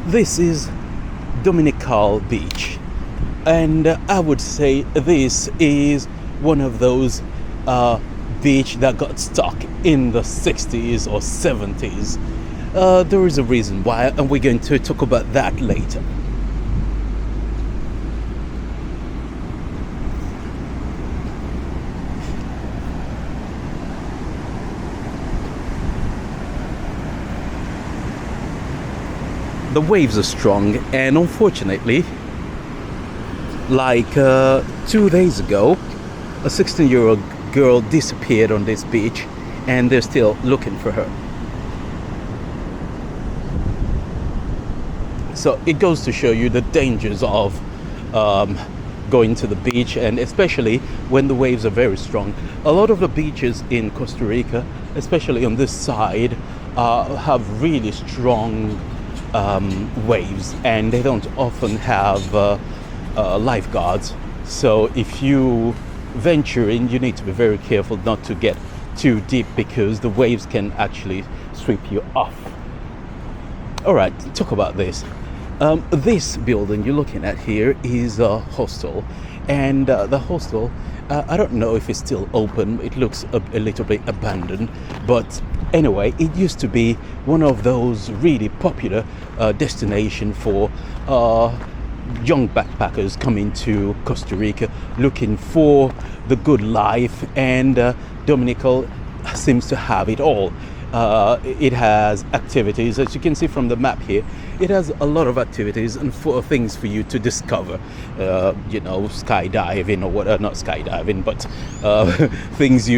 This is Dominical Beach, and I would say this is one of those beach that got stuck in the 60s or 70s. There is a reason why, and we're going to talk about that later. The waves are strong, and unfortunately, like 2 days ago, a 16-year-old girl disappeared on this beach, and they're still looking for her. So it goes to show you the dangers of going to the beach, and especially when the waves are very strong. A lot of the beaches in Costa Rica, especially on this side, have really strong waves, and they don't often have lifeguards. So if you venture in, you need to be very careful not to get too deep, because the waves can actually sweep you off. All right, talk about this. This building you're looking at here is a hostel, and the hostel, I don't know if it's still open. It looks a little bit abandoned, but anyway, it used to be one of those really popular destination for young backpackers coming to Costa Rica looking for the good life, and Dominical seems to have it all. It has activities, as you can see from the map here. It has a lot of activities and for things for you to discover, skydiving or what, not skydiving, but things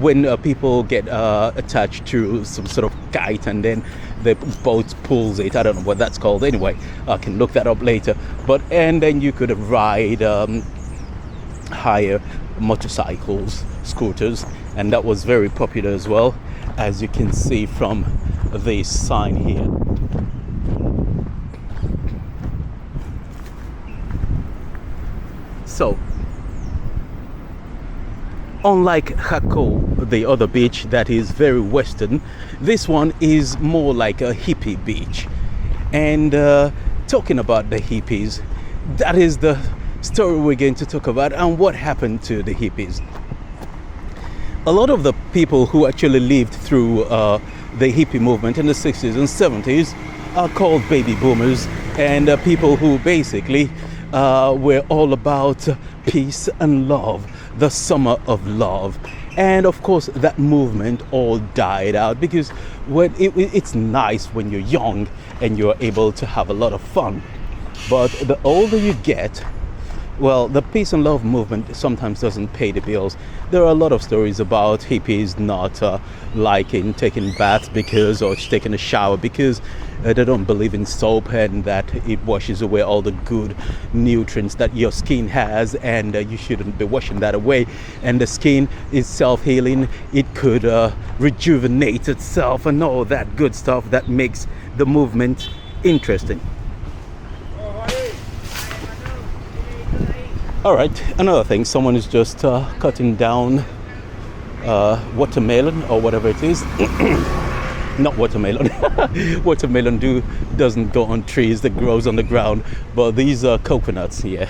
when people get attached to some sort of kite, and then the boat pulls it. I don't know what that's called. Anyway, I can look that up later. And then you could ride hire motorcycles, scooters, and that was very popular as well, as you can see from this sign here. So, unlike Jaco, the other beach that is very western, this one is more like a hippie beach. And talking about the hippies, that is the story we're going to talk about, and what happened to the hippies. A lot of the people who actually lived through the hippie movement in the 60s and 70s are called baby boomers, and people who basically were all about peace and love, the summer of love. And of course that movement all died out, because it's nice when you're young and you're able to have a lot of fun, but the older you get, well, the peace and love movement sometimes doesn't pay the bills. There are a lot of stories about hippies not liking taking baths or taking a shower because they don't believe in soap, and that it washes away all the good nutrients that your skin has, and you shouldn't be washing that away. And the skin is self-healing. It could rejuvenate itself and all that good stuff that makes the movement interesting. All right, another thing, someone is just cutting down watermelon or whatever it is. Not watermelon. Watermelon doesn't go on trees, that grows on the ground, but these are coconuts here.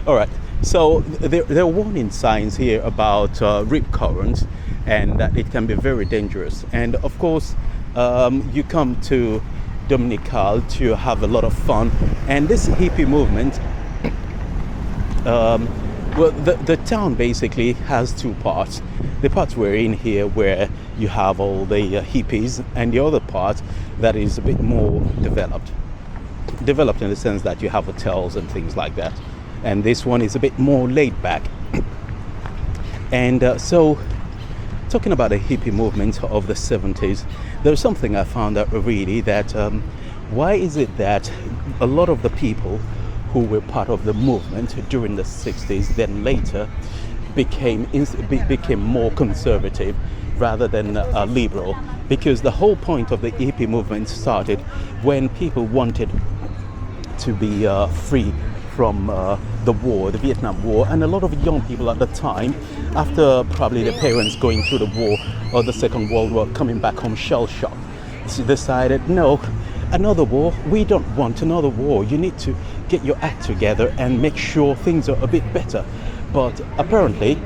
All right, so there are warning signs here about rip currents, and that it can be very dangerous. And of course, you come to Dominical to have a lot of fun, and this hippie movement, the town basically has two parts. The part we're in here, where you have all the hippies, and the other part that is a bit more developed in the sense that you have hotels and things like that. And this one is a bit more laid back. And so, talking about the hippie movement of the 70s, there's something I found out really, that why is it that a lot of the people who were part of the movement during the 60s then later became more conservative rather than liberal? Because the whole point of the hippie movement started when people wanted to be free from the war, the Vietnam War, and a lot of young people at the time, after probably their parents going through the war or the Second World War, coming back home shell-shocked, decided, no, another war. We don't want another war. You need to get your act together and make sure things are a bit better. But apparently,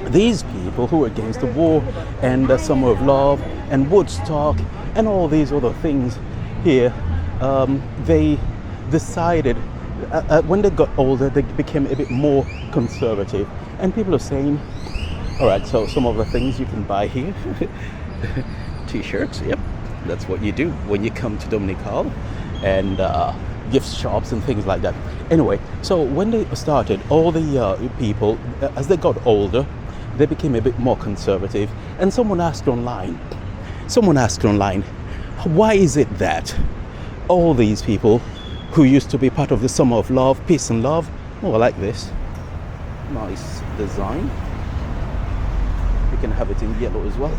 these people who are against the war and the Summer of Love and Woodstock and all these other things here, they decided when they got older, they became a bit more conservative. And people are saying, all right, so some of the things you can buy here, t-shirts, yep, that's what you do when you come to Dominical, and gift shops and things like that. Anyway, so when they started, all the people, as they got older, they became a bit more conservative. And someone asked online, why is it that all these people who used to be part of the Summer of Love, Peace and Love, oh, I like this, nice design. You can have it in yellow as well.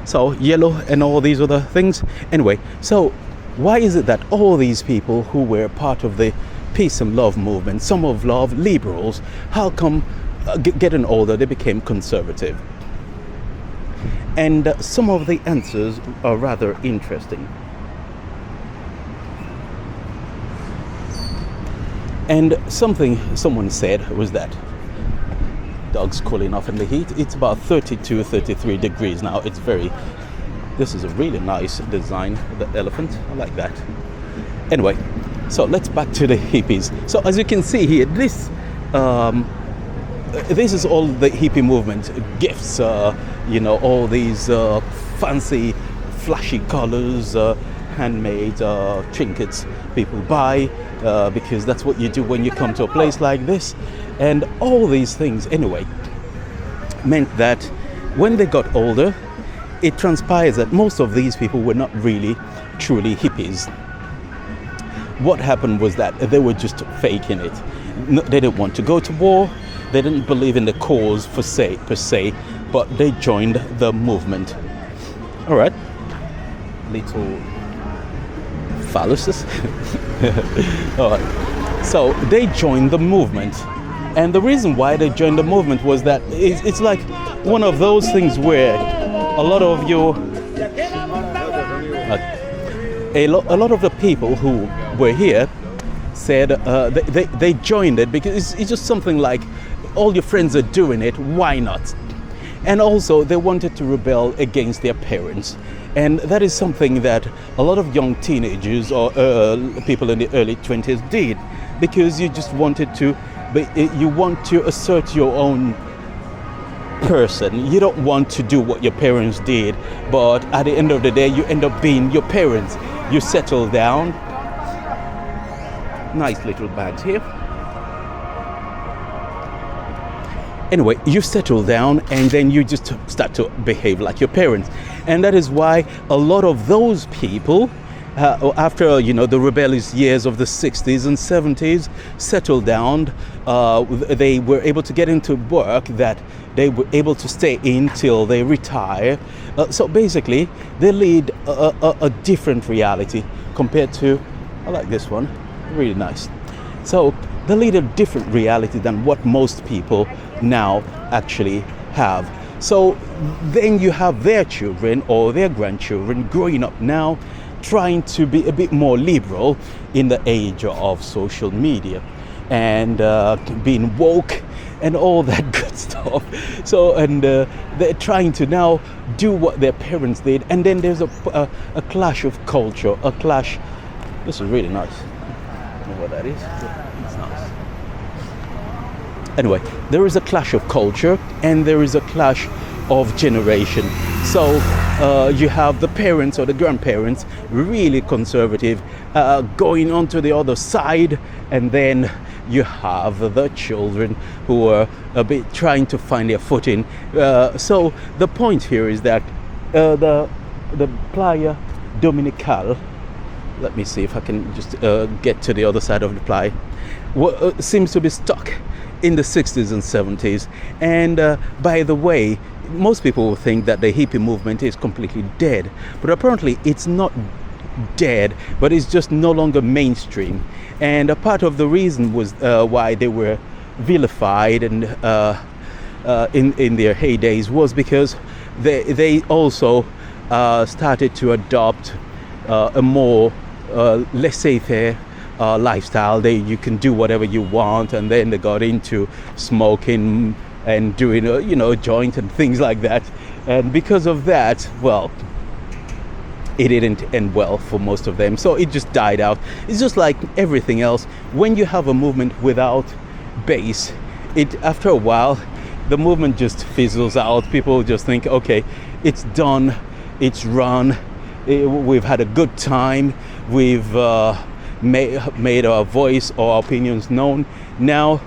So yellow and all these other things. Anyway, so why is it that all these people who were part of the Peace and Love movement, Summer of Love, liberals, how come getting older they became conservative? And some of the answers are rather interesting. And something someone said was that dog's cooling off in the heat. It's about 32, 33 degrees now. This is a really nice design, the elephant. I like that. Anyway, so let's back to the hippies. So as you can see here, this is all the hippie movement gifts, all these fancy flashy colors, handmade trinkets people buy, because that's what you do when you come to a place like this. And all these things anyway meant that when they got older, it transpires that most of these people were not really truly hippies. What happened was that they were just faking it. They didn't want to go to war. They didn't believe in the cause per se, but they joined the movement. All right, little phalluses. All right. So they joined the movement, and the reason why they joined the movement was that it's like one of those things where a lot of the people who were here said they joined it because it's just something like all your friends are doing it, why not? And also they wanted to rebel against their parents, and that is something that a lot of young teenagers or people in the early 20s did, because you just wanted to, you want to assert your own person. You don't want to do what your parents did, but at the end of the day you end up being your parents. You settle down. Nice little bags here. Anyway, you settle down and then you just start to behave like your parents. And that is why a lot of those people, after the rebellious years of the 60s and 70s, settled down. They were able to get into work that they were able to stay in till they retire. So basically, they lead a different reality compared to, I like this one, really nice. So they lead a different reality than what most people now actually have. So then you have their children or their grandchildren growing up now, trying to be a bit more liberal in the age of social media and being woke and all that good stuff. So they're trying to now do what their parents did, and then there's a clash of culture, a clash. This is really nice. I don't know what that is, but it's nice. Anyway, there is a clash of culture and there is a clash of generation. So you have the parents or the grandparents really conservative, going on to the other side, and then you have the children who are a bit trying to find their footing. So the point here is that the Playa Dominical, let me see if I can just get to the other side of the playa, seems to be stuck in the 60s and 70s. And by the way, most people will think that the hippie movement is completely dead, but apparently it's not dead, but it's just no longer mainstream. And a part of the reason was why they were vilified and in their heydays was because they also started to adopt a more laissez-faire lifestyle. You can do whatever you want, and then they got into smoking and doing a joint and things like that. And because of that, well, it didn't end well for most of them, so it just died out. It's just like everything else. When you have a movement without base, it after a while the movement just fizzles out. People just think, okay, it's done, it's run, we've had a good time, we've made our voice or our opinions known. Now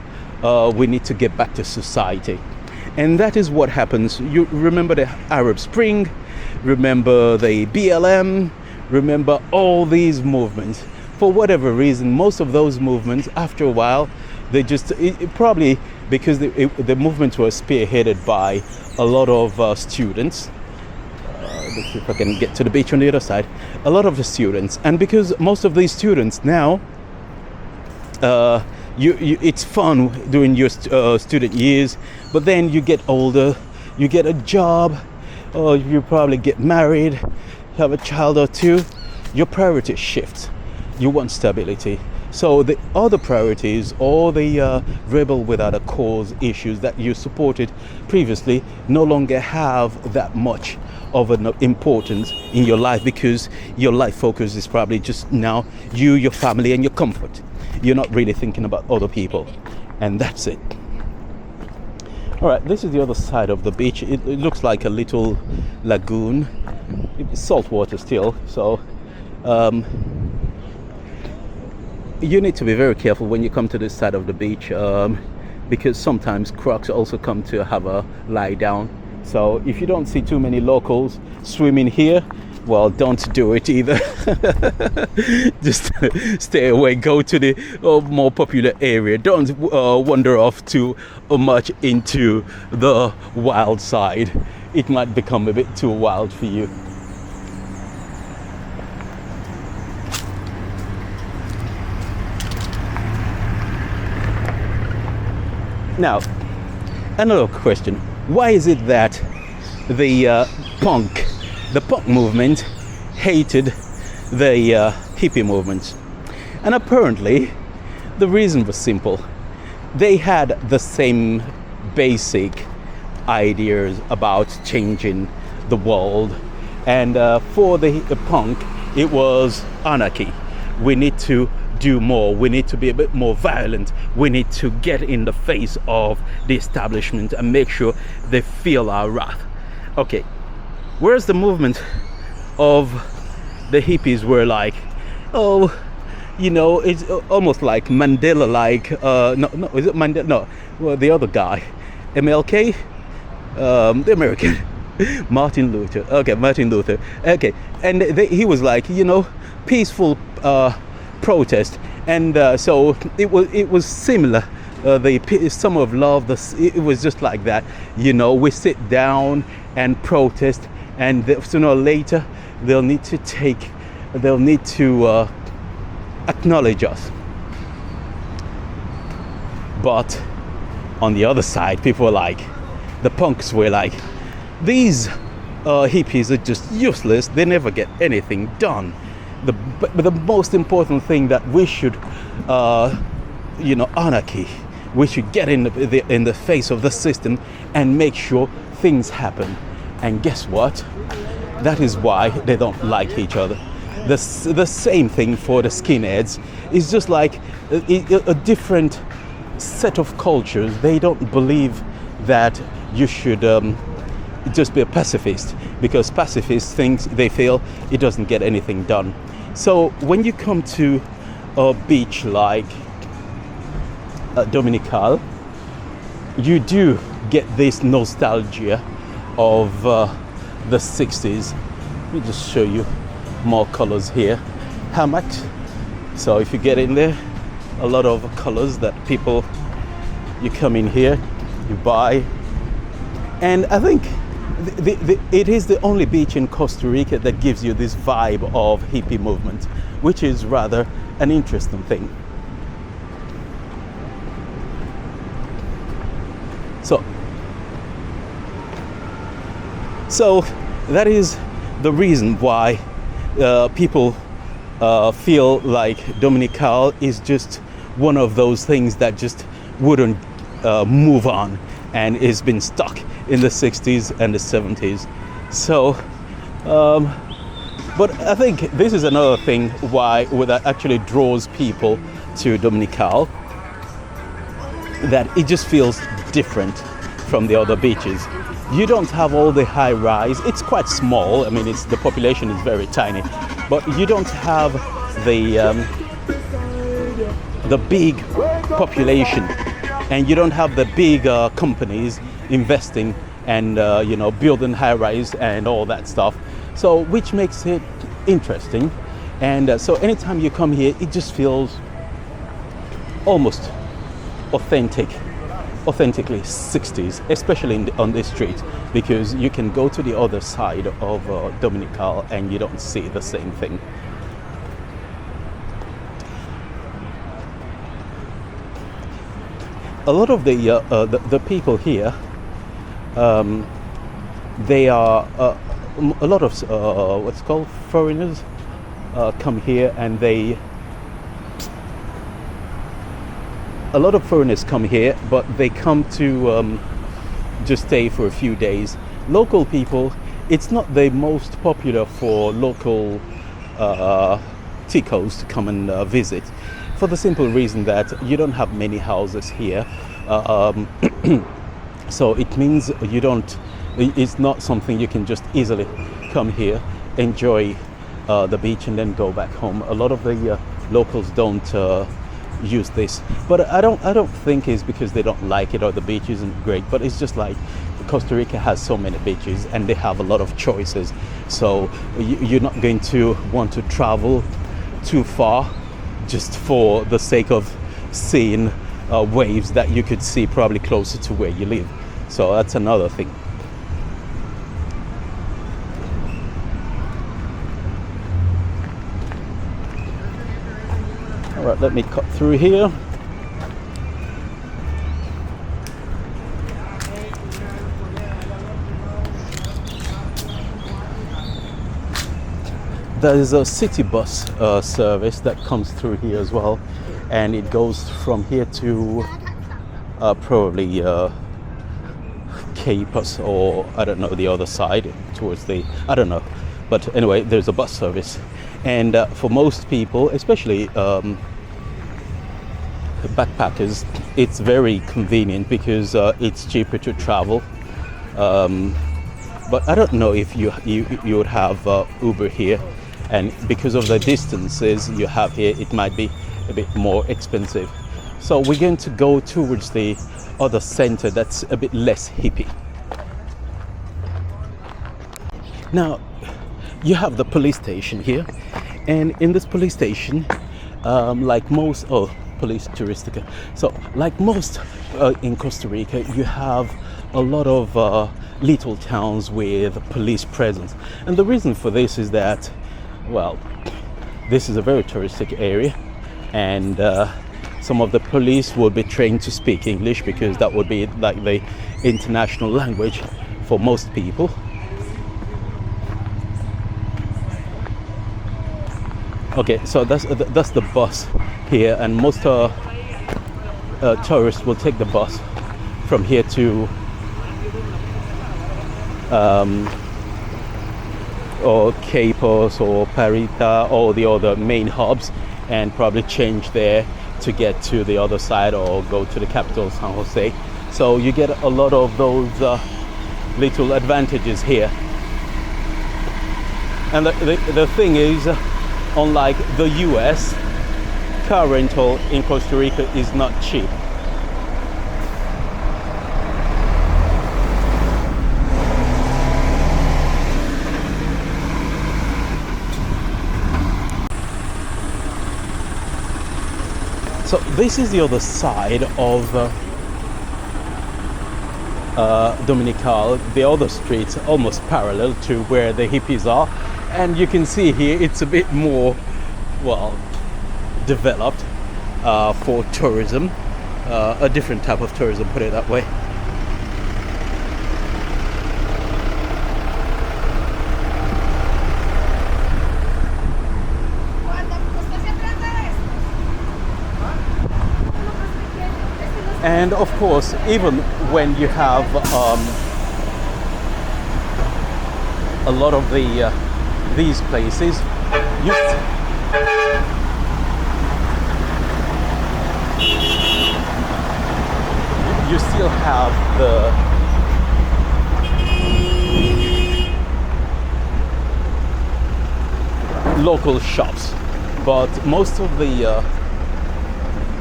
we need to get back to society. And that is what happens. You remember the Arab Spring, remember the BLM, remember all these movements. For whatever reason, most of those movements, after a while, they just, probably because the movements were spearheaded by a lot of students. Let's see if I can get to the beach on the other side. A lot of the students. And because most of these students now, it's fun during your student years, but then you get older, you get a job, or you probably get married, have a child or two, your priorities shift. You want stability. So the other priorities, all the rebel without a cause issues that you supported previously, no longer have that much of an importance in your life, because your life focus is probably just now you, your family, and your comfort. You're not really thinking about other people, and that's it. All right, this is the other side of the beach. It looks like a little lagoon. It's salt water still, so you need to be very careful when you come to this side of the beach, because sometimes crocs also come to have a lie down. So if you don't see too many locals swimming here, well, don't do it either. Just stay away. Go to the more popular area. Don't wander off too much into the wild side. It might become a bit too wild for you. Now, another question. Why is it that the punk movement hated the hippie movement? And apparently the reason was simple. They had the same basic ideas about changing the world, and for the punk it was anarchy. We need to do more, we need to be a bit more violent, we need to get in the face of the establishment and make sure they feel our wrath. Okay, whereas the movement of the hippies were like, oh, it's almost like Mandela, like no, is it Mandela? No, well, the other guy, MLK, the American, Martin Luther. Okay, Martin Luther. Okay, and he was like, peaceful protest, and so it was similar. The summer of love, it was just like that. We sit down and protest, and sooner or later they'll need to acknowledge us. But on the other side, people were like, the punks were like, these hippies are just useless, they never get anything done. But the most important thing that we should, anarchy. We should get in the face of the system and make sure things happen. And guess what? That is why they don't like each other. The same thing for the skinheads. It's just like a different set of cultures. They don't believe that you should just be a pacifist, because pacifists they feel it doesn't get anything done. So when you come to a beach like Dominical, you do get this nostalgia of the 60s. Let me just show you more colors here. Hammocks. So if you get in there, a lot of colors that people, you come in here, you buy. And I think it is the only beach in Costa Rica that gives you this vibe of hippie movement, which is rather an interesting thing. So that is the reason why people feel like Dominical is just one of those things that just wouldn't move on, and it's been stuck in the 60s and the 70s. So but I think this is another thing why that actually draws people to Dominical, that it just feels different from the other beaches. You don't have all the high rise. It's quite small. I mean, the population is very tiny, but you don't have the big population, and you don't have the big companies investing and building high rise and all that stuff. So which makes it interesting. And so anytime you come here, it just feels almost authentically 60s, especially on this street, because you can go to the other side of Dominical and you don't see the same thing. A lot of the people here, they are a lot of what's called foreigners come here, and a lot of foreigners come here, but they come to just stay for a few days. Local people, it's not the most popular for local ticos to come and visit, for the simple reason that you don't have many houses here. So it means it's not something you can just easily come here, enjoy the beach and then go back home. A lot of the locals don't use this, but I don't think it's because they don't like it or the beach isn't great, but it's just like Costa Rica has so many beaches and they have a lot of choices, so you're not going to want to travel too far just for the sake of seeing waves that you could see probably closer to where you live. So that's another thing. All right, let me cut through here. There is a city bus service that comes through here as well, and it goes from here to probably Capos, or I don't know, the other side towards I don't know, but anyway, there's a bus service. And for most people, especially backpackers, it's very convenient because it's cheaper to travel. But I don't know if you would have Uber here, and because of the distances you have here, it might be a bit more expensive. So we're going to go towards the other center that's a bit less hippie. Now you have the police station here, and in this police station, like most police touristica, so like most in Costa Rica, you have a lot of little towns with police presence. And the reason for this is that, well, this is a very touristic area, and some of the police will be trained to speak English because that would be like the international language for most people. Okay, so that's the bus here, and most tourists will take the bus from here to or Capos or Parita or the other main hubs, and probably change there to get to the other side or go to the capital, San Jose. So you get a lot of those little advantages here. And the thing is, unlike the US, car rental in Costa Rica is not cheap. So this is the other side of Dominical. The other streets almost parallel to where the hippies are, and you can see here it's a bit more, well, developed for tourism, a different type of tourism, put it that way. And of course, even when you have a lot of these places, you you still have the local shops, but most of the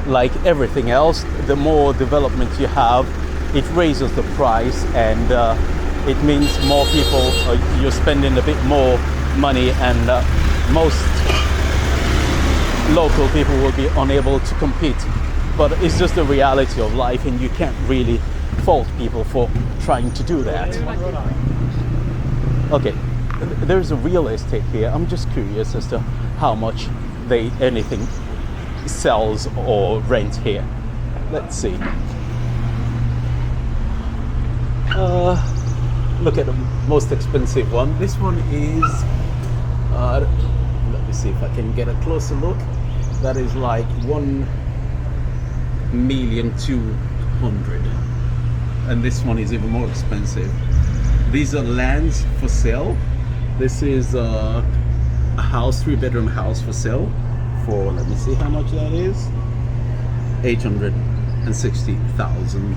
like everything else, the more development you have, it raises the price, and it means more people, you're spending a bit more money, and most local people will be unable to compete. But it's just the reality of life, and you can't really fault people for trying to do that. Okay, there's a real estate here. I'm just curious as to how much anything sells or rent here. Let's see. Look at the most expensive one. This one is let me see if I can get a closer look. That is like 1,200,000, and this one is even more expensive. These are lands for sale. This is a house, 3-bedroom house for sale for, let me see how much that is, 860,000.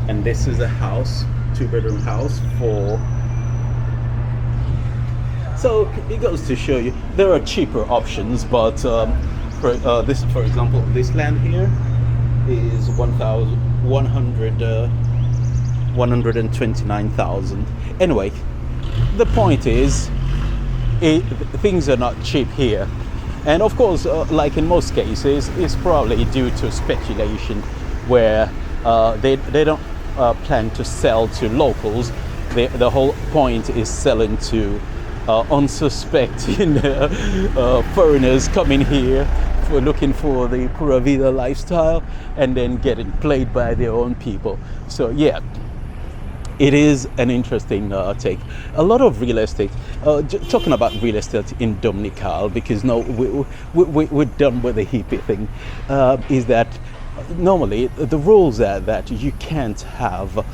And this is a house, 2-bedroom house for, so it goes to show you there are cheaper options, but this, for example, this land here is 129,000. Anyway, the point is, things are not cheap here. And of course, like in most cases, it's probably due to speculation, where they don't plan to sell to locals. The whole point is selling to unsuspecting foreigners coming here for looking for the Pura Vida lifestyle, and then getting played by their own people. So yeah, it is an interesting take. A lot of real estate, talking about real estate in Dominical, because no, we're done with the hippie thing, is that normally the rules are that you can't have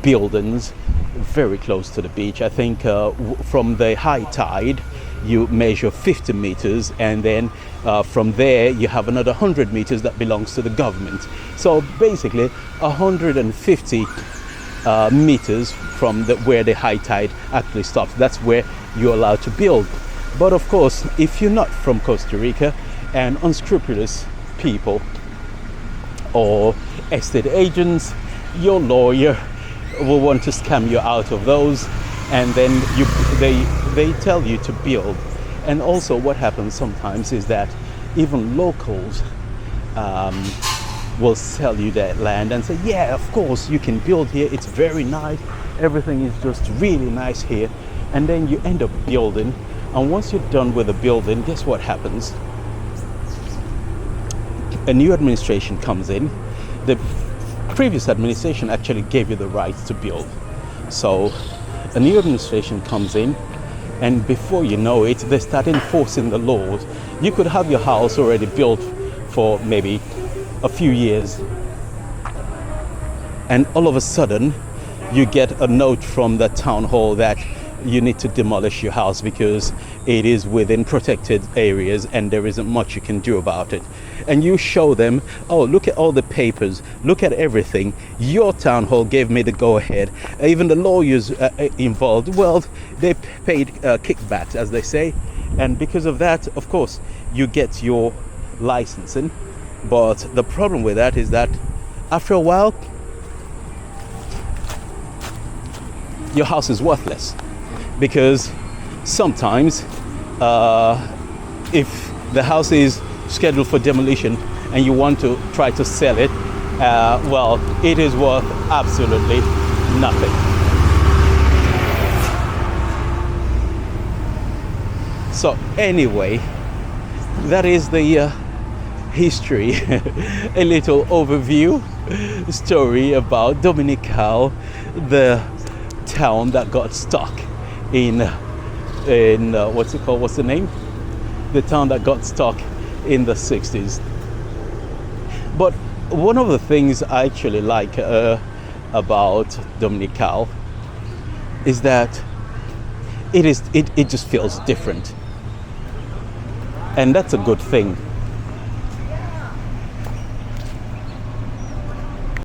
buildings very close to the beach. I think from the high tide you measure 50 meters, and then from there you have another 100 meters that belongs to the government. So basically 150 meters from where the high tide actually stops, that's where you're allowed to build. But of course, if you're not from Costa Rica, and unscrupulous people or estate agents, your lawyer will want to scam you out of those, and then they tell you to build. And also what happens sometimes is that even locals will sell you that land and say, yeah, of course you can build here, it's very nice, everything is just really nice here. And then you end up building, and once you're done with the building, guess what happens? A new administration comes in. The previous administration actually gave you the right to build. So a new administration comes in, and before you know it, they start enforcing the laws. You could have your house already built for maybe a few years, and all of a sudden you get a note from the town hall that you need to demolish your house because it is within protected areas and there isn't much you can do about it. And you show them, oh, look at all the papers, look at everything, your town hall gave me the go ahead. Even the lawyers involved, well, they paid kickbacks, as they say, and because of that, of course, you get your licensing. But the problem with that is that after a while your house is worthless, because sometimes if the house is scheduled for demolition and you want to try to sell it, well, it is worth absolutely nothing. So anyway, that is the history, a little overview story about Dominical, the town that got stuck in what's it called? What's the name? The town that got stuck in the 60s. But one of the things I actually like about Dominical is that it just feels different, and that's a good thing.